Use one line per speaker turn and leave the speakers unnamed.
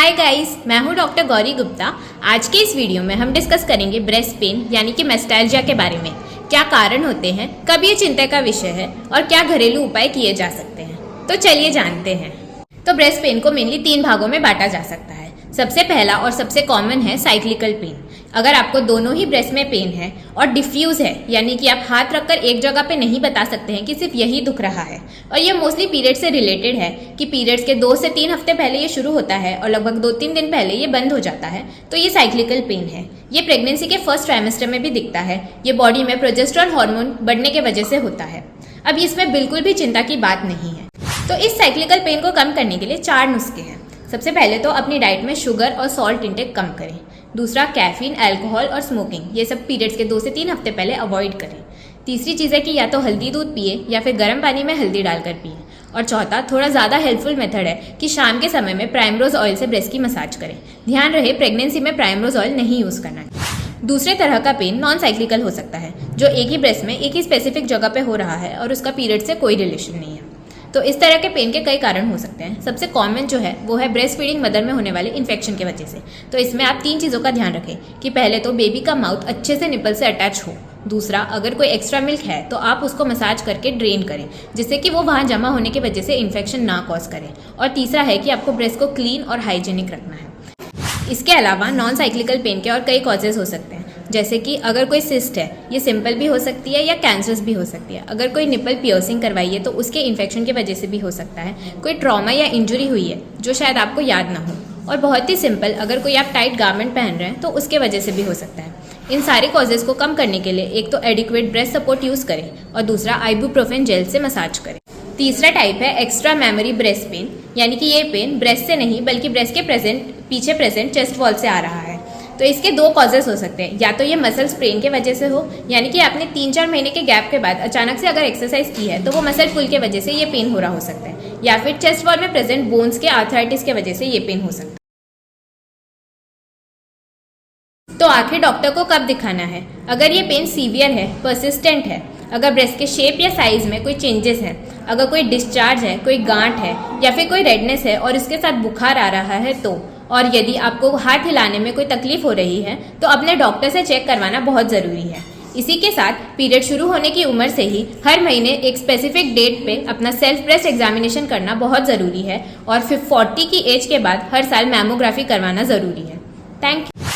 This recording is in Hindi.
हाय गाइस, मैं हूं डॉक्टर गौरी गुप्ता। आज के इस वीडियो में हम डिस्कस करेंगे ब्रेस्ट पेन यानी कि मेस्टैल्जिया के बारे में। क्या कारण होते हैं, कब ये चिंता का विषय है और क्या घरेलू उपाय किए जा सकते हैं। तो चलिए जानते हैं। तो ब्रेस्ट पेन को मेनली 3 भागों में बांटा जा सकता है। सबसे पहला और सबसे कॉमन है साइक्लिकल पेन। अगर आपको दोनों ही ब्रेस्ट में पेन है और डिफ्यूज है, यानी कि आप हाथ रखकर एक जगह पे नहीं बता सकते हैं कि सिर्फ यही दुख रहा है, और ये मोस्टली पीरियड से रिलेटेड है कि पीरियड्स के 2 से 3 हफ्ते पहले ये शुरू होता है और लगभग 2-3 दिन पहले ये बंद हो जाता है, तो ये साइक्लिकल पेन है। ये प्रेगनेंसी के फर्स्ट ट्राइमेस्टर में भी दिखता है। ये बॉडी में प्रोजेस्टेरोन हार्मोन बढ़ने की वजह से होता है। अब इसमें बिल्कुल भी चिंता की बात नहीं है। तो इस साइक्लिकल पेन को कम करने के लिए 4 नुस्खे हैं। सबसे पहले तो अपनी डाइट में शुगर और सॉल्ट इंटेक कम करें। दूसरा, कैफीन, अल्कोहल और स्मोकिंग, ये सब पीरियड्स के 2 से 3 हफ्ते पहले अवॉइड करें। तीसरी चीज़ है कि या तो हल्दी दूध पिए या फिर गर्म पानी में हल्दी डालकर पिए। और चौथा, थोड़ा ज़्यादा हेल्पफुल मेथड है कि शाम के समय में प्राइमरोज ऑयल से ब्रेस्ट की मसाज करें। ध्यान रहे, प्रेगनेंसी में प्राइमरोज ऑयल नहीं यूज़ करना है। दूसरे तरह का पेन नॉन साइक्लिकल हो सकता है, जो एक ही ब्रेस्ट में एक ही स्पेसिफिक जगह पे हो रहा है और उसका पीरियड से कोई रिलेशन नहीं है। तो इस तरह के पेन के कई कारण हो सकते हैं। सबसे कॉमन जो है वो है ब्रेस्ट फीडिंग मदर में होने वाले इन्फेक्शन की वजह से। तो इसमें आप 3 चीज़ों का ध्यान रखें कि पहले तो बेबी का माउथ अच्छे से निपल से अटैच हो। दूसरा, अगर कोई एक्स्ट्रा मिल्क है तो आप उसको मसाज करके ड्रेन करें, जिससे कि वो वहाँ जमा होने की वजह से इन्फेक्शन ना कॉज करे। और तीसरा है कि आपको ब्रेस्ट को क्लीन और हाइजीनिक रखना है। इसके अलावा नॉन साइक्लिकल पेन के और कई कॉजेज हो सकते हैं, जैसे कि अगर कोई सिस्ट है, ये सिंपल भी हो सकती है या कैंसरस भी हो सकती है। अगर कोई निपल पियर्सिंग करवाई है तो उसके इन्फेक्शन की वजह से भी हो सकता है। कोई ट्रॉमा या इंजरी हुई है जो शायद आपको याद ना हो। और बहुत ही सिंपल, अगर कोई आप टाइट गारमेंट पहन रहे हैं तो उसके वजह से भी हो सकता है। इन सारे कॉजेज को कम करने के लिए एक तो एडिक्वेट ब्रेस्ट सपोर्ट यूज़ करें और दूसरा आइबुप्रोफेन जेल से मसाज करें। तीसरा टाइप है एक्स्ट्रा मेमोरी ब्रेस्ट पेन, यानी कि ये पेन ब्रेस्ट से नहीं बल्कि ब्रेस्ट के पीछे प्रेजेंट चेस्ट वॉल से आ रहा है। तो इसके 2 कॉजेस हो सकते हैं, या तो ये मसल स्प्रेन के वजह से हो, यानी कि आपने 3-4 महीने के गैप के बाद अचानक से अगर एक्सरसाइज की है तो वो मसल पुल के वजह से ये पेन हो रहा हो सकता है, या फिर चेस्ट वॉल में प्रेजेंट बोन्स के आर्थराइटिस के वजह से ये पेन हो सकता है। तो आखिर डॉक्टर को कब दिखाना है? अगर ये पेन सीवियर है, परसिस्टेंट है, अगर ब्रेस्ट के शेप या साइज में कोई चेंजेस हैं, अगर कोई डिस्चार्ज है, कोई गांठ है या फिर कोई रेडनेस है और इसके साथ बुखार आ रहा है तो, और यदि आपको हाथ हिलाने में कोई तकलीफ हो रही है तो अपने डॉक्टर से चेक करवाना बहुत ज़रूरी है। इसी के साथ पीरियड शुरू होने की उम्र से ही हर महीने एक स्पेसिफिक डेट पे अपना सेल्फ ब्रेस्ट एग्जामिनेशन करना बहुत ज़रूरी है, और फिर 40 की एज के बाद हर साल मैमोग्राफी करवाना ज़रूरी है। Thank you.